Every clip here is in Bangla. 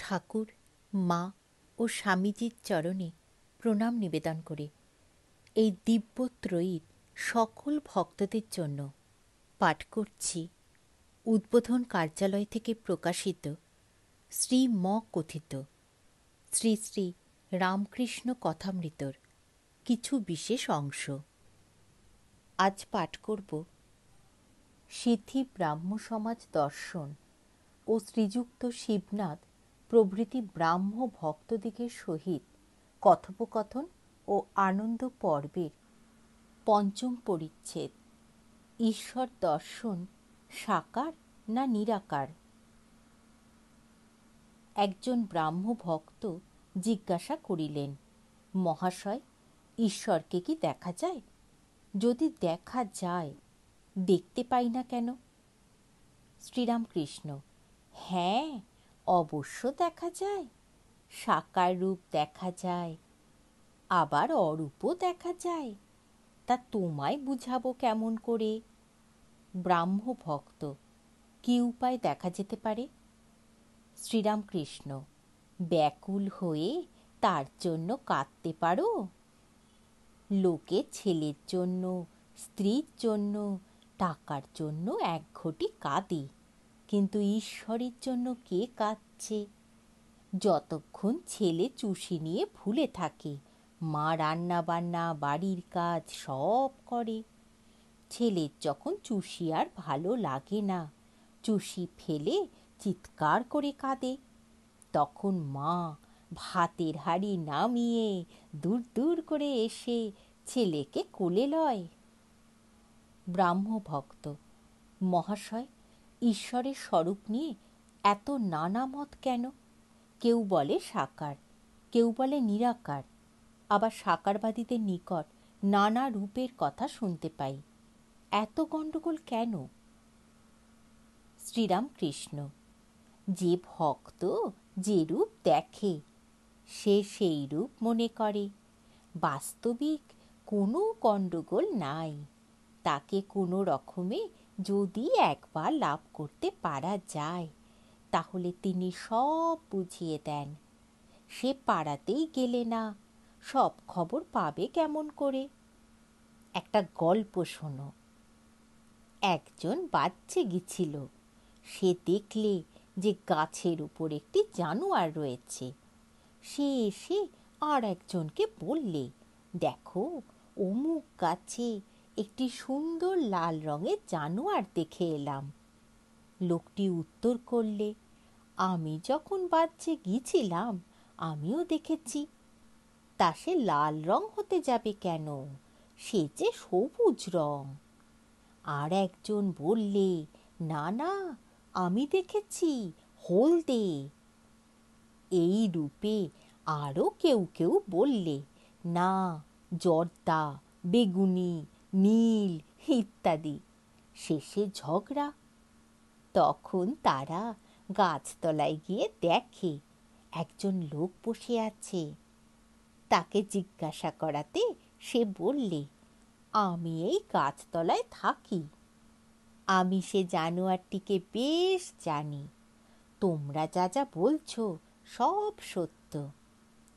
ঠাকুর, মা ও স্বামীজির চরণে প্রণাম নিবেদন করে এই দিব্যত্রয়ীর সকল ভক্তদের জন্য পাঠ করছি উদ্বোধন কার্যালয় থেকে প্রকাশিত শ্রী ম কথিত শ্রী শ্রী রামকৃষ্ণ কথামৃতর কিছু বিশেষ অংশ। আজ পাঠ করব সিদ্ধি ব্রাহ্ম সমাজ দর্শন ও শ্রীযুক্ত শিবনাথ প্রভৃতি ব্রাহ্ম ভক্তদিগের সহিত কথোপকথন ও আনন্দ পর্বের পঞ্চম পরিচ্ছেদ। ঈশ্বর দর্শন সাকার না নিরাকার? একজন ব্রাহ্ম ভক্ত জিজ্ঞাসা করিলেন, মহাশয়, ঈশ্বরকে কি দেখা যায়? যদি দেখা যায়, দেখতে পাই না কেন? শ্রীরামকৃষ্ণ: হ্যাঁ, অবশ্য দেখা যায়। সাকার রূপ দেখা যায়, আবার অরূপও দেখা যায়। তা তোমায় বুঝাবো কেমন করে? ব্রাহ্ম ভক্ত: কি উপায় দেখা যেতে পারে? শ্রীরামকৃষ্ণ: ব্যাকুল হয়ে তার জন্য কাঁদতে পারো? লোকে ছেলের জন্য, স্ত্রীর জন্য, টাকার জন্য এক ঘটি কাঁদে, কিন্তু ঈশ্বরের জন্য কে কাঁদছে? যতক্ষণ ছেলে চুষি নিয়ে ভুলে থাকে, মা রান্না বান্না বাড়ির কাজ সব করে। ছেলের যখন চুষি আর ভালো লাগে না, চুষি ফেলে চিৎকার করে কাঁদে, তখন মা ভাতের হাঁড়ি নামিয়ে দূর দূর করে এসে ছেলেকে কোলে লয়। ব্রাহ্ম ভক্ত: মহাশয়, ঈশ্বরের স্বরূপ নিয়ে এত নানা মত কেন? কেউ বলে সাকার, কেউ বলে নিরাকার। আবার সাকারবাদীদের নিকট নানা রূপের কথা শুনতে পাই। এত গণ্ডগোল কেন? শ্রীরামকৃষ্ণ: যে ভক্ত যে রূপ দেখে, সে সেই রূপ মনে করে। বাস্তবিক কোনো গণ্ডগোল নাই। তাকে কোনো রকমে যদি একবার লাভ করতে পারা যায়, তাহলে তিনি সব বুঝিয়ে দেন। সে পাড়াতেই গেলে না, সব খবর পাবে কেমন করে? একটা গল্প শোনো। একজন বাচ্চে গেছিল। সে দেখলে যে গাছের উপর একটি জানোয়ার রয়েছে। সে এসে আর একজনকে বললে, দেখো, অমুক গাছে একটি সুন্দর লাল রঙের জানোয়ার দেখে এলাম। লোকটি উত্তর করলে, আমি যখন বাচ্চে গিয়েছিলাম আমিও দেখেছি। তা সে লাল রং হতে যাবে কেন? সে যে সবুজ রং। আর একজন বললে, না না, আমি দেখেছি হলদে। এই রূপে আরও কেউ কেউ বললে, না, জর্দা, বেগুনি, নীল ইত্যাদি। শেষে ঝগড়া। তখন তারা গাছতলায় গিয়ে দেখে একজন লোক বসে আছে। তাকে জিজ্ঞাসা করাতে সে বললে, আমি এই গাছতলায় থাকি। আমি সে জানোয়ারটিকে বেশ জানি। তোমরা যা যা বলছো সব সত্য।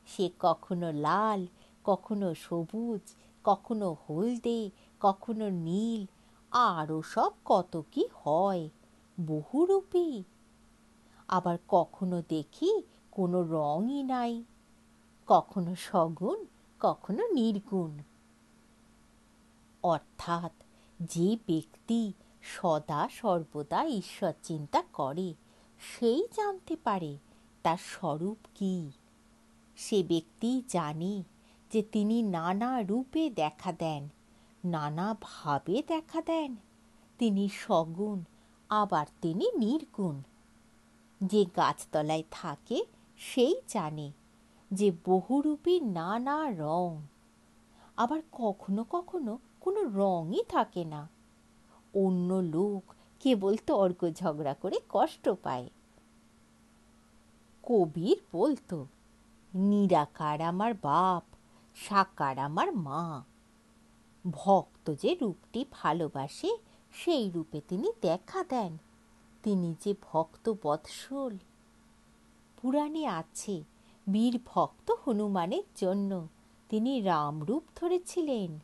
সে কখনো লাল, কখনো সবুজ, কখনো হলদে, কখনো নীল, আরও সব কত কি হয়, বহুরূপী। আবার কখনো দেখি কোনো রঙই নাই, কখনো সগুণ, কখনো নির্গুণ। অর্থাৎ যে ব্যক্তি সদা সর্বদা ঈশ্বর চিন্তা করে, সেই জানতে পারে তার স্বরূপ কি। সে ব্যক্তি জানে যে তিনি নানা রূপে দেখা দেন, নানা ভাবে দেখা দেন। তিনি সগুণ, আবার তিনি নির্গুণ। যে গাছতলায় থাকে সেই জানে যে বহুরূপী নানা রং। আবার কখনো কখনো কোনো রঙই থাকে না। অন্য লোক কেবল তর্ক ঝগড়া করে কষ্ট পায়। কবির বলতো, নিরাকার আমার বাপ, সাকার আমার মা। ভক্ত যে রূপটি ভালোবাসে সেই রূপে তিনি দেখা দেন। তিনি যে ভক্ত বৎসল। পুরাণে আছে বীর ভক্ত হনুমানের জন্য তিনি রামরূপ ধরেছিলেন।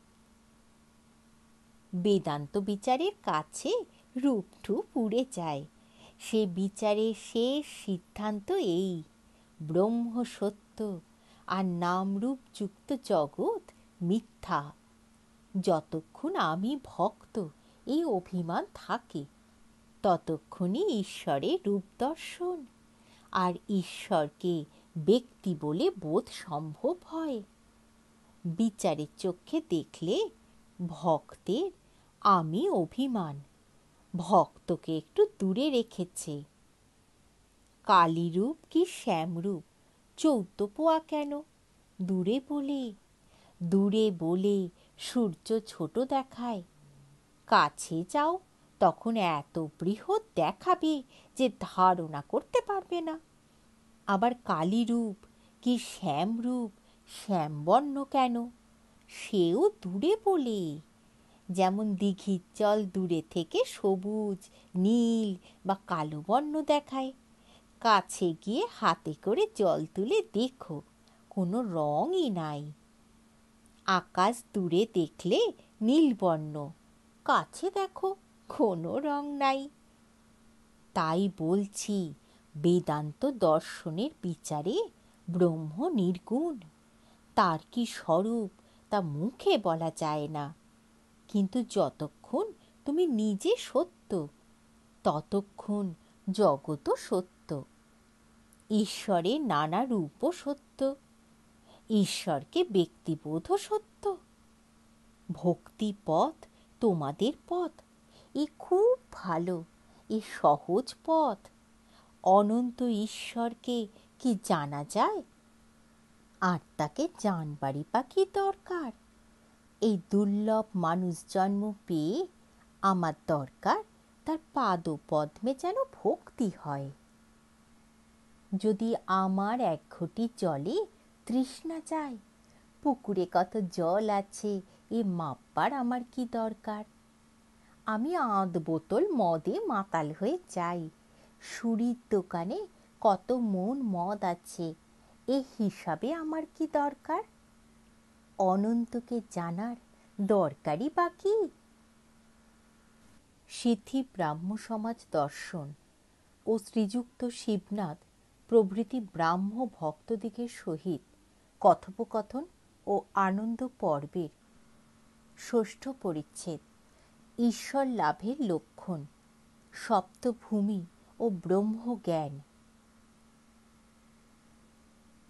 বেদান্ত বিচারের কাছে রূপটুপ উড়ে যায়। সে বিচারের শেষ সিদ্ধান্ত এই: ব্রহ্ম সত্য আর নামরূপ যুক্ত জগৎ মিথ্যা। যতক্ষণ আমি ভক্ত এই অভিমান থাকে, ততক্ষণই ঈশ্বরের রূপ দর্শন আর ঈশ্বরকে ব্যক্তি বলে বোধ সম্ভব হয়। বিচারের চক্ষে দেখলে ভক্তের আমি অভিমান ভক্তকে একটু দূরে রেখেছে। কালীরূপ কি শ্যামরূপ চৌদ্দপোয়া কেন? দূরে বলে সূর্য ছোট দেখায়। কাছে যাও, তখন এত বৃহৎ দেখাবে যে ধারণা করতে পারবে না। আবার কালীরূপ কি শ্যামরূপ শ্যামবর্ণ কেন? সেও দূরে বলে। যেমন দিঘির জল দূরে থেকে সবুজ, নীল বা কালো বর্ণ দেখায়, কাছে গিয়ে হাতে করে জল তুলে দেখো কোনো রঙই নাই। আকাশ দূরে দেখলে নীলবর্ণ, কাছে দেখো কোনো রং নাই। তাই বলছি, বেদান্ত দর্শনের বিচারে ব্রহ্ম নির্গুণ। তার কি স্বরূপ তা মুখে বলা যায় না, কিন্তু যতক্ষণ তুমি নিজে সত্য, ততক্ষণ জগৎও সত্য। ঈশ্বরের নানা রূপও সত্য, ঈশ্বরকে ব্যক্তিবোধও সত্য। ভক্তি পথ তোমাদের পথ, এ খুব ভালো, এ সহজ পথ। অনন্ত ঈশ্বরকে কি জানা যায়? আর তাকে জানবারই বা কি দরকার? এই দুর্লভ মানুষ জন্ম পেয়ে আমার দরকার তার পাদপদ্মে যেন ভক্তি হয়। যদি আমার এক ঘটি জলে তৃষ্ণা যায়, পুকুরে কত জল আছে এ মাপবার আমার কি দরকার? আমি আধ বোতল মদে মাতাল হয়ে যাই, সুরির দোকানে কত মন মদ আছে এ হিসাবে আমার কি দরকার? অনন্তকে জানার দরকারই বা কি? সিদ্ধি ব্রাহ্ম সমাজ দর্শন ও শ্রীযুক্ত শিবনাথ প্রভৃতি ব্রাহ্ম ভক্তদিগের সহিত কথোপকথন ও আনন্দ পর্বের ষষ্ঠ পরিচ্ছেদ, ঈশ্বর লাভের লক্ষণ, সপ্তভূমি ও ব্রহ্মজ্ঞান।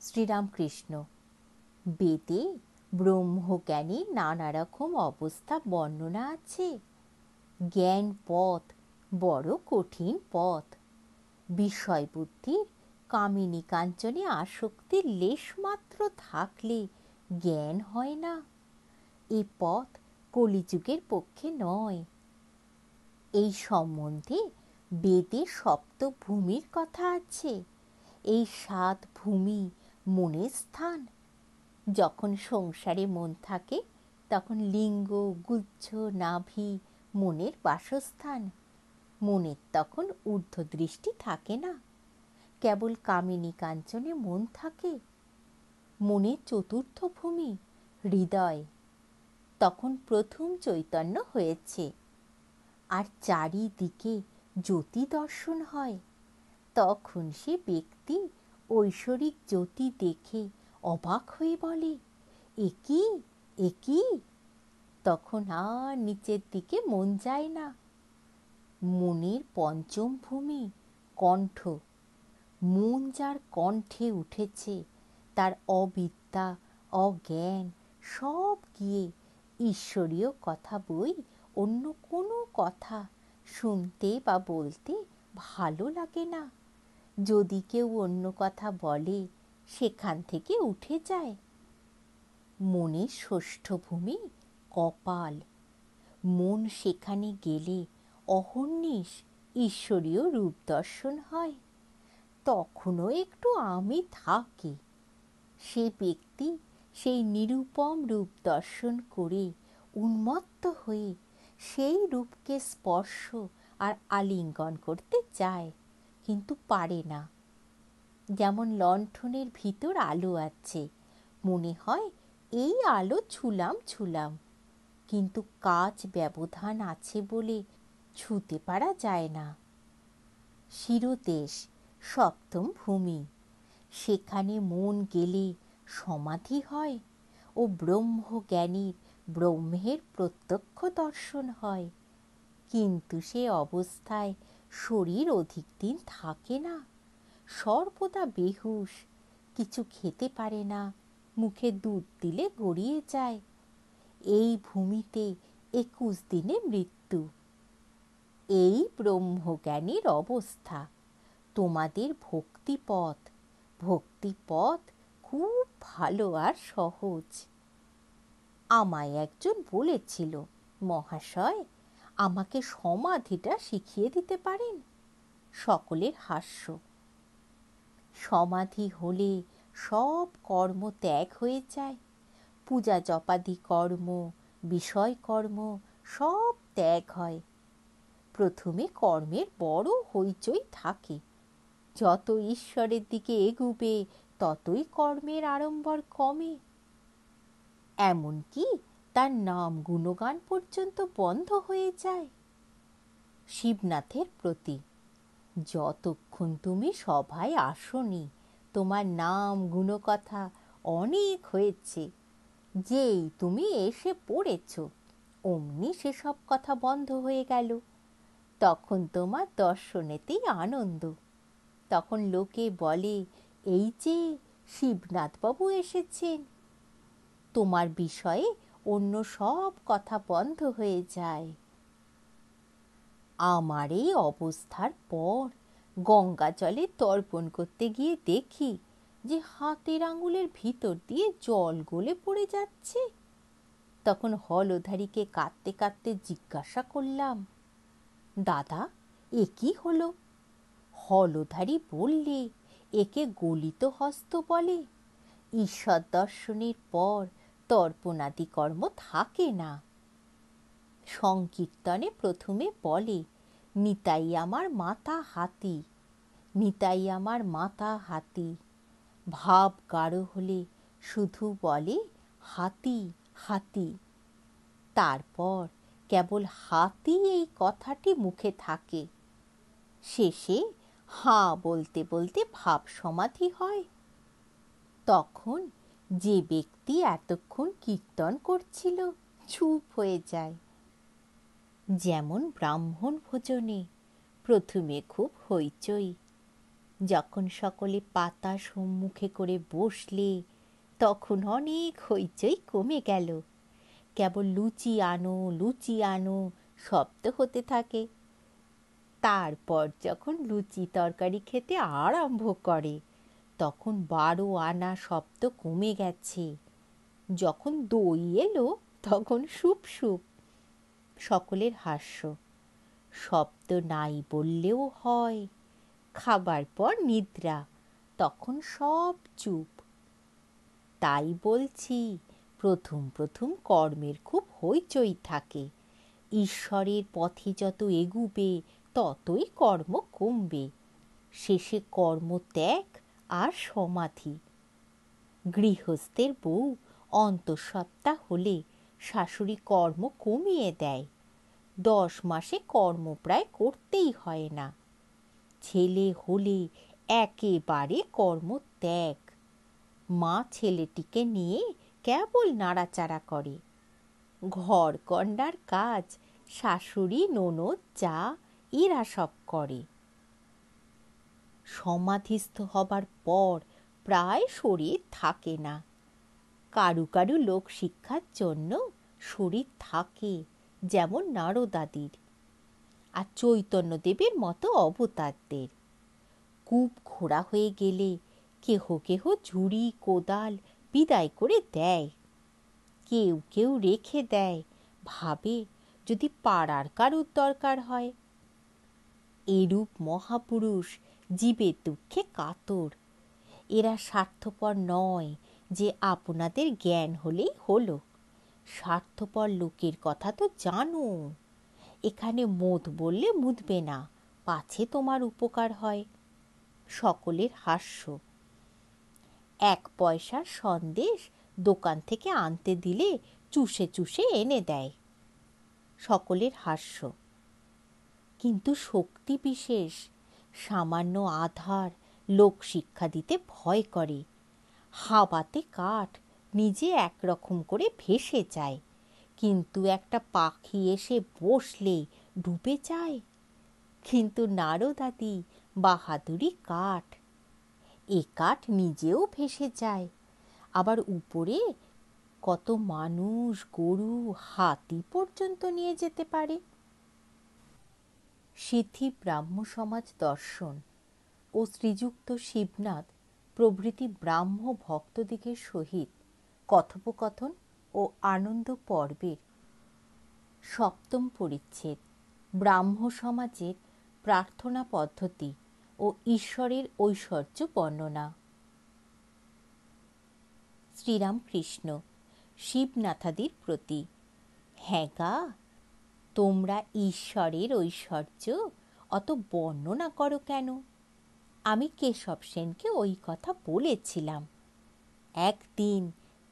শ্রীরামকৃষ্ণ। বেদে ব্রহ্মজ্ঞানের নানা রকম অবস্থা বর্ণনা আছে। জ্ঞান পথ বড় কঠিন পথ। বিষয় বুদ্ধির কামিনী কাঞ্চনে আসক্তির লেশমাত্র থাকলে জ্ঞান হয় না। এ পথ কলিযুগের পক্ষে নয়। এই সম্বন্ধে বেদে সপ্তভূমির কথা আছে। এই 7 ভূমি মনের স্থান। যখন সংসারে মন থাকে, তখন লিঙ্গ, গুচ্ছ, নাভি মনের বাসস্থান। মনের তখন ঊর্ধ্বদৃষ্টি থাকে না, কেবল কামিনী কাঞ্চনে মন থাকে। মনের চতুর্থ ভূমি হৃদয়। তখন প্রথম চৈতন্য হয়েছে, আর চারিদিকে জ্যোতি দর্শন হয়। তখন সে ব্যক্তি ঐশ্বরিক জ্যোতি দেখে অবাক হয়ে বলে, এ কি? তখন আর নিচের দিকে মন যায় না। মনের পঞ্চম ভূমি কণ্ঠ। মন যার কণ্ঠে উঠেছে, তার অবিদ্যা, অজ্ঞান সব গিয়ে ঈশ্বরীয় কথা বই অন্য কোনো কথা শুনতে বা বলতে ভালো লাগে না। যদি কেউ অন্য কথা বলে, সেখান থেকে উঠে যায়। মনের ষষ্ঠ ভূমি কপাল। মন সেখানে গেলে অহর্নিশ ঈশ্বরীয় রূপ দর্শন হয়। তখনও একটু আমি থাকে। সে ব্যক্তি সেই নিরুপম রূপ দর্শন করে উন্মত্ত হয়ে সেই রূপকে স্পর্শ আর আলিঙ্গন করতে চায়, কিন্তু পারে না। যেমন লণ্ঠনের ভিতর আলো আছে, মনে হয় এই আলো ছুলাম ছুলাম, কিন্তু কাচ ব্যবধান আছে বলে ছুতে পারা যায় না। শিরদেশ সপ্তম ভূমি, সেখানে মন গেলে সমাধি হয় ও ব্রহ্মজ্ঞানীর ব্রহ্মের প্রত্যক্ষ দর্শন হয়। কিন্তু সে অবস্থায় শরীর অধিক দিন থাকে না, সর্বদা বেহুশ, কিছু খেতে পারে না, মুখে দুধ দিলে গড়িয়ে যায়। এই ভূমিতে 21 দিনে মৃত্যু। এই ব্রহ্মজ্ঞানীর অবস্থা। তোমাদের ভক্তিপথ, ভক্তিপথ খুব ভালো আর সহজ। আমায় একজন বলেছিল, মহাশয়, আমাকে সমাধিটা শিখিয়ে দিতে পারেন? সকলের হাস্য। সমাধি হলে সব কর্ম ত্যাগ হয়ে যায়। পূজা জপাদি কর্ম, বিষয় কর্ম সব ত্যাগ হয়। প্রথমে কর্মের বড় হইচই থাকে, যত ঈশ্বরের দিকে এগুবে ততই কর্মের আড়ম্বর কমে। এমনকি তার নাম গুণগান পর্যন্ত বন্ধ হয়ে যায়। শিবনাথের প্রতি, যতক্ষণ তুমি সভায় আসনি তোমার নাম গুণকথা অনেক হয়েছে, যেই তুমি এসে পড়েছ অমনি সেসব কথা বন্ধ হয়ে গেল। তখন তোমার দর্শনেতেই আনন্দ। তখন লোকে বলে, এই যে শিবনাথবাবু এসেছেন। তোমার বিষয়ে অন্য সব কথা বন্ধ হয়ে যায়। আমার এই অবস্থার পর গঙ্গা জলে তর্পণ করতে গিয়ে দেখি যে হাতের আঙুলের ভিতর দিয়ে জল গলে পড়ে যাচ্ছে। তখন হলধারীকে কাঁদতে কাঁদতে জিজ্ঞাসা করলাম, দাদা, এ কি হলো? হলধারী বললে, একে গলিত হস্ত বলে। ঈশ্বর দর্শনের পর তর্পণাদি কর্ম থাকে না। সংকীর্তনে প্রথমে বলে, নিতাই আমার মাতা হাতি, নিতাই আমার মাতা হাতি। ভাব গাঢ় হলে শুধু বলে হাতি হাতি। তারপর কেবল হাতি এই কথাটি মুখে থাকে। শেষে হাঁ বলতে বলতে ভাব সমাধি হয়। তখন যে ব্যক্তি এতক্ষণ কীর্তন করছিল চুপ হয়ে যায়। যেমন ব্রাহ্মণ ভোজনে প্রথমে খুব হইচই, যখন সকলে পাতা সম্মুখে করে বসলে তখন অনেক হইচই কমে গেল। কেবল লুচি আনো লুচি আনো শব্দ হতে থাকে। তারপর যখন লুচি তরকারি খেতে আরম্ভ করে তখন 12 আনা শব্দ কমে গেছে। যখন দই এলো তখন সুপ সুপ। সকলের হাস্য। শব্দ নাই বললেও হয়। খাবার পর নিদ্রা, তখন সব চুপ। তাই বলছি, প্রথম প্রথম কর্মের খুব হইচই থাকে। ঈশ্বরের পথে যত এগুবে ততই কর্ম কমবে। শেষে কর্ম ত্যাগ আর সমাধি। গৃহস্থের বউ অন্তঃসত্ত্বা হলে শাশুড়ি কর্ম কমিয়ে দেয়। 10 মাসে কর্ম প্রায় করতেই হয় না। ছেলে হলে একেবারে কর্ম ত্যাগ। মা ছেলেটিকে নিয়ে কেবল নাড়াচাড়া করে। ঘর কন্ডার কাজ শাশুড়ি ননদ যা এরা সব করে। সমাধিস্থ হবার পর প্রায় শরীর থাকে না। কারু কারু লোক শিক্ষার জন্য শরীর থাকে, যেমন নারদাদির আর চৈতন্যদেবের মতো অবতারদের। কূপ ঘোরা হয়ে গেলে কেহ কেহ ঝুড়ি কোদাল বিদায় করে দেয়। কেউ কেউ রেখে দেয়, ভাবে যদি পাড়ার কারুর দরকার হয়। এরূপ মহাপুরুষ জীবের দুঃখে কাতর। এরা স্বার্থপর নয় যে আপনাদের জ্ঞান হলেই হলো। স্বার্থপর লোকের কথা তো জানো। এখানে মদ বললে মুদবে না, পাছে তোমার উপকার হয়। সকলের হাস্য। 1 পয়সার সন্দেশ দোকান থেকে আনতে দিলে চুষে চুষে এনে দেয়। সকলের হাস্য। কিন্তু শক্তি বিশেষ, সামান্য আধার লোক শিক্ষা দিতে ভয় করে। হাওয়াতে কাঠ নিজে একরকম করে ভেসে যায়, কিন্তু একটা পাখি এসে বসলে ডুবে যায়। কিন্তু নারদাদি বাহাদুরি কাঠ, এ কাঠ নিজেও ভেসে যায়, আবার উপরে কত মানুষ, গরু, হাতি পর্যন্ত নিয়ে যেতে পারে। সিদ্ধি ব্রাহ্ম সমাজ দর্শন ও শ্রীযুক্ত শিবনাথ প্রভৃতি ব্রাহ্ম ভক্তদিগের সহিত কথোপকথন ও আনন্দ পর্বের 7ম পরিচ্ছেদ, ব্রাহ্ম সমাজের প্রার্থনা পদ্ধতি ও ঈশ্বরের ঐশ্বর্য বর্ণনা। শ্রীরামকৃষ্ণ শিবনাথাদির প্রতি: হ্যাঁ গা, তোমরা ঈশ্বরের ঐশ্বর্য অত বর্ণনা করো কেন? আমি কেশব সেনকে ওই কথা বলেছিলাম। একদিন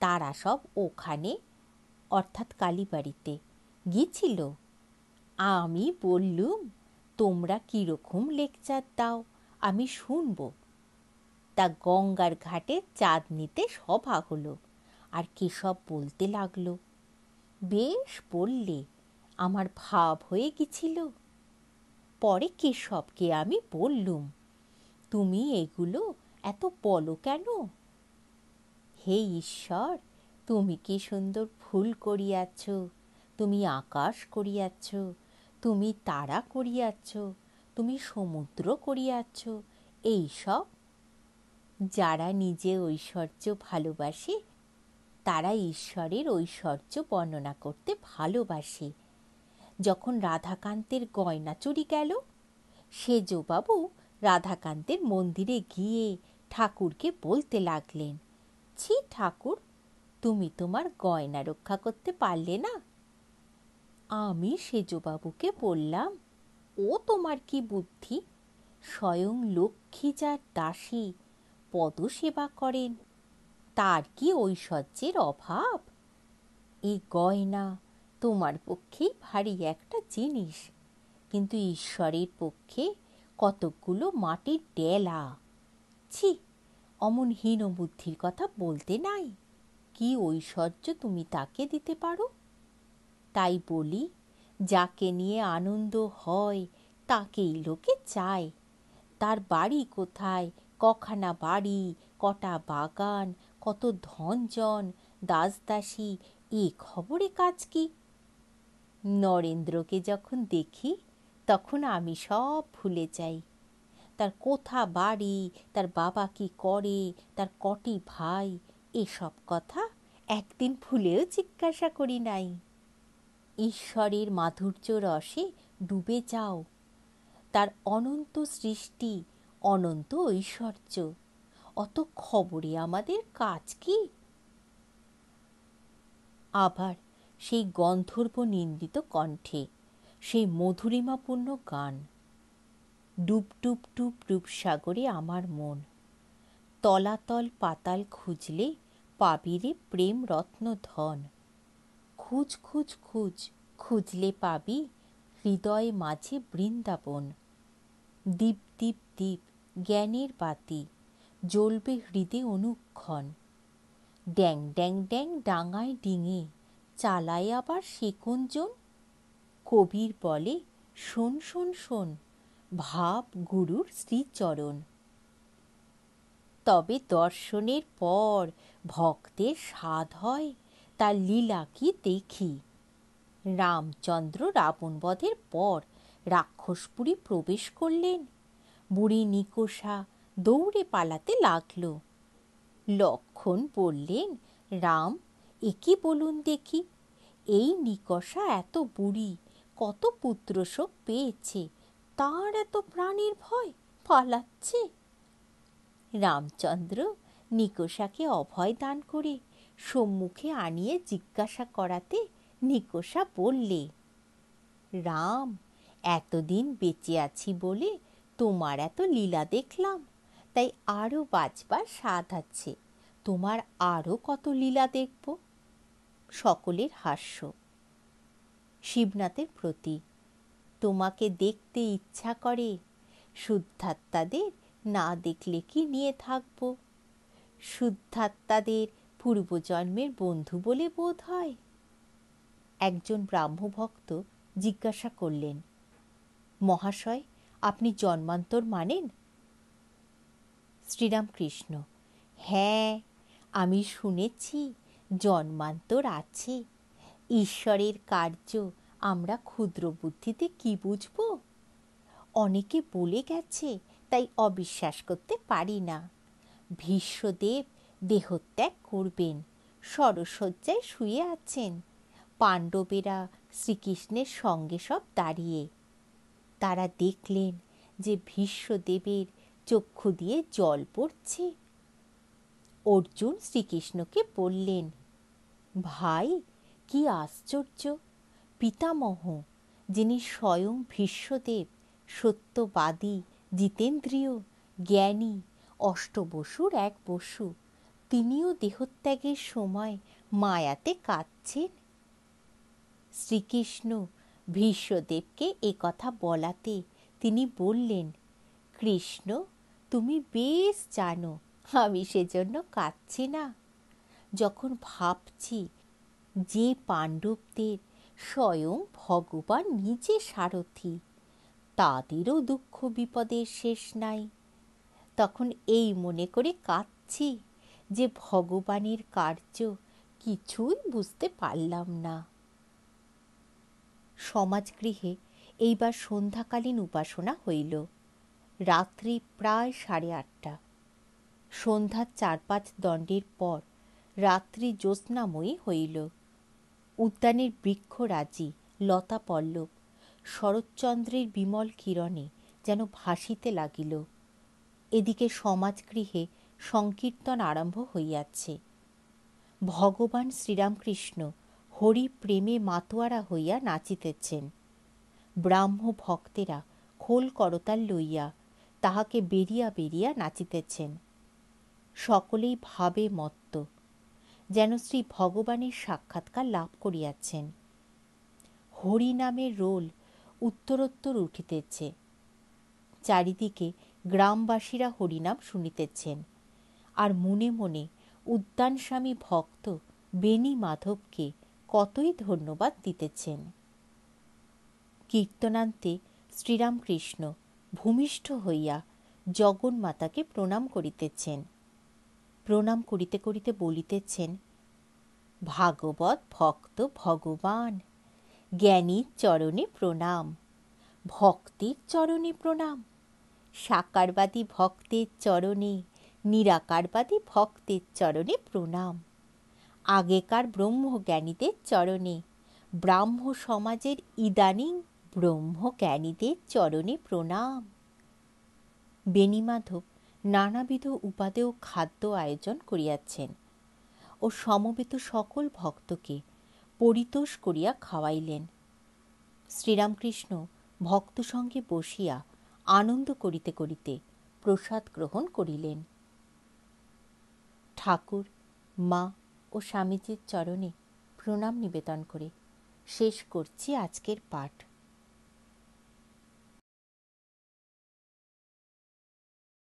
তারা সব ওখানে, অর্থাৎ কালীবাড়িতে গিয়েছিল। আমি বললুম, তোমরা কীরকম লেকচার দাও আমি শুনব। তা গঙ্গার ঘাটে চাঁদনিতে সভা হলো, আর কেশব বলতে লাগলো। বেশ বললে, আমার ভাব হয়ে গেছিল। পরে কেশবকে আমি বললুম, তুমি এগুলো এত বলো কেন? হে ঈশ্বর, তুমি কি সুন্দর ফুল করিয়াছ, তুমি আকাশ করিয়াছ, তুমি তারা করিয়াছ, তুমি সমুদ্র করিয়াছ। এইসব যারা নিজে ঐশ্বর্য ভালোবাসে তারা ঈশ্বরের ঐশ্বর্য বর্ণনা করতে ভালোবাসে। যখন রাধাকান্তের গয়না চুরি গেল, সেজবাবু রাধাকান্তের মন্দিরে গিয়ে ঠাকুরকে বলতে লাগলেন, ছি ঠাকুর, তুমি তোমার গয়না রক্ষা করতে পারলে না। আমি সেজবাবুকে বললাম, ও তোমার কি বুদ্ধি, স্বয়ং লক্ষ্মী যার দাসী পদসেবা করেন, তার কি ঐশ্বর্যের অভাব? এই গয়না তোমার পক্ষেই ভারী একটা জিনিস, কিন্তু ঈশ্বরের পক্ষে কতকগুলো মাটির ডেলা। ছি, অমন হীনবুদ্ধির কথা বলতে নাই। কি ঐশ্বর্য তুমি তাকে দিতে পারো? তাই বলি, যাকে নিয়ে আনন্দ হয় তাকেই লোকে চায়। তার বাড়ি কোথায়, কখানা বাড়ি, কটা বাগান, কত ধনজন, দাসদাসী, এ খবরে কাজ কি? নরেন্দ্রকে যখন দেখি তখন আমি সব ভুলে যাই। তার কোথা বাড়ি, তার বাবা কি করে, তার কটি ভাই, এসব কথা একদিন ভুলেও জিজ্ঞাসা করি নাই। ঈশ্বরের মাধুর্য রসে ডুবে যাও। তার অনন্ত সৃষ্টি, অনন্ত ঐশ্বর্য, অত খবরে আমাদের কাজ কি? আবার সেই গন্ধর্ব নিন্দিত কণ্ঠে সেই মধুরিমাপূর্ণ গান, ডুব ডুব ডুব রূপসাগরে আমার মন, তলাতল পাতাল খুঁজলে পাবিরে প্রেম রত্ন ধন। খুঁজ খুঁজ খুঁজ, খুঁজলে পাবি হৃদয় মাঝে বৃন্দাবন। দীপ দীপ দীপ জ্ঞানের বাতি, জ্বলবে হৃদে অনুক্ষণ। ড্যাং ড্যাং ড্যাং ডাঙায় ডিঙে, চালায় আবার সে কোনজন? কবির বলে, শোন শোন শোন, ভাব গুরুর শ্রীচরণ। তবে দর্শনের পর ভক্তের স্বাদ হয়, তার লীলা কি দেখি। রামচন্দ্র রাবণবধের পর রাক্ষসপুরী প্রবেশ করলেন। বুড়ি নিকষা দৌড়ে পালাতে লাগল। লক্ষ্মণ বললেন, রাম, এ কি বলুন দেখি, এই নিকষা এত বুড়ি, কত পুত্রশোক পেয়েছে, তার এত প্রাণের ভয়, পালাচ্ছে। রামচন্দ্র নিকষাকে অভয় দান করে সম্মুখে আনিয়ে জিজ্ঞাসা করাতে নিকষা বললে, রাম, এতদিন বেঁচে আছি বলে তোমার এত লীলা দেখলাম, তাই আরও বাঁচবার স্বাদ আছে, তোমার আরও কত লীলা দেখব। সকলের হাস্য। শিবনাথের প্রতি, তোমাকে দেখতে ইচ্ছা করে, শুদ্ধাত্মাদের না দেখলে কি নিয়ে থাকব? শুদ্ধাত্মাদের পূর্বজন্মের বন্ধু বলে বোধ হয়। একজন ব্রাহ্মভক্ত জিজ্ঞাসা করলেন, মহাশয়, আপনি জন্মান্তর মানেন? শ্রীরামকৃষ্ণ, হ্যাঁ, আমি শুনেছি জন্মান্তর আছে। ঈশ্বরের কার্য আমরা ক্ষুদ্র বুদ্ধিতে কি বুঝব? অনেকে বলে গেছে, তাই অবিশ্বাস করতে পারি না। ভীষ্মদেব দেহত্যাগ করবেন, সরসজ্জায় শুয়ে আছেন, পাণ্ডবেরা শ্রীকৃষ্ণের সঙ্গে সব দাঁড়িয়ে। তারা দেখলেন যে ভীষ্মদেবের চক্ষু দিয়ে জল পড়ছে। অর্জুন শ্রীকৃষ্ণকে বললেন, ভাই, কি আশ্চর্য! পিতামহ, যিনি স্বয়ং ভীষ্মদেব, সত্যবাদী, জিতেন্দ্রিয়, জ্ঞানী, অষ্টবসুর এক বসু, তিনিও দেহত্যাগের সময় মায়াতে কাঁদছেন। শ্রীকৃষ্ণ ভীষ্মদেবকে কথা বলাতে তিনি বললেন, কৃষ্ণ, তুমি বেশ জানো আমি সেজন্য কাঁদছি না। যখন ভাবছি যে পাণ্ডবদের স্বয়ং ভগবান নিজে সারথি, তাদেরও দুঃখ বিপদের শেষ নাই, তখন এই মনে করে কাঁদছি যে ভগবানের কার্য কিছুই বুঝতে পারলাম না। সমাজগৃহে এইবার সন্ধ্যাকালীন উপাসনা হইল। রাত্রি প্রায় 8:30। সন্ধ্যার 4-5 দণ্ডের পর রাত্রি জ্যোৎস্নাময়ী হইল। উদ্যানের বৃক্ষরাজি, লতা পল্লব শরৎচন্দ্রের বিমল কিরণে যেন ভাসিতে লাগিল। এদিকে সমাজগৃহে সংকীর্তন আরম্ভ হইয়াছে। ভগবান শ্রীরামকৃষ্ণ হরি প্রেমে মাতোয়ারা হইয়া নাচিতেছেন। ব্রাহ্ম ভক্তেরা খোল করতাল লইয়া তাহাকে বেরিয়া বেরিয়া নাচিতেছেন। সকলেই ভাবে মত্ত, যেন শ্রী ভগবানের সাক্ষাৎকার লাভ করিয়াছেন। হরি নামের রোল উত্তরোত্তর উঠিতেছে। চারিদিকে গ্রামবাসীরা হরিনাম শুনিতেছেন, আর মনে মনে উদ্যানস্বামী ভক্ত বেণী মাধবকে কতই ধন্যবাদ দিতেছেন। কীর্তনান্তে শ্রীরামকৃষ্ণ ভূমিষ্ঠ হইয়া জগন্মাতাকে প্রণাম করিতেছেন। প্রণাম করিতে করিতে বলিতেছেন, ভাগবত ভক্ত ভগবান, জ্ঞানীর চরণে প্রণাম, ভক্তের চরণে প্রণাম, সাকারবাদী ভক্তের চরণে, নিরাকারবাদী ভক্তের চরণে প্রণাম, আগেকার ব্রহ্মজ্ঞানীদের চরণে, ব্রাহ্ম সমাজের ইদানিং ব্রহ্মজ্ঞানীদের চরণে প্রণাম। বেণীমাধব নানাবিধ উপাদেয় খাদ্য আয়োজন করিয়াছেন ও সমবেত সকল ভক্তকে পরিতোষ করিয়া খাওয়াইলেন। শ্রীরামকৃষ্ণ ভক্ত সঙ্গে বসিয়া আনন্দ করিতে করিতে প্রসাদ গ্রহণ করিলেন। ঠাকুর, মা ও স্বামীজির চরণে প্রণাম নিবেদন করে শেষ করছি আজকের পাঠ।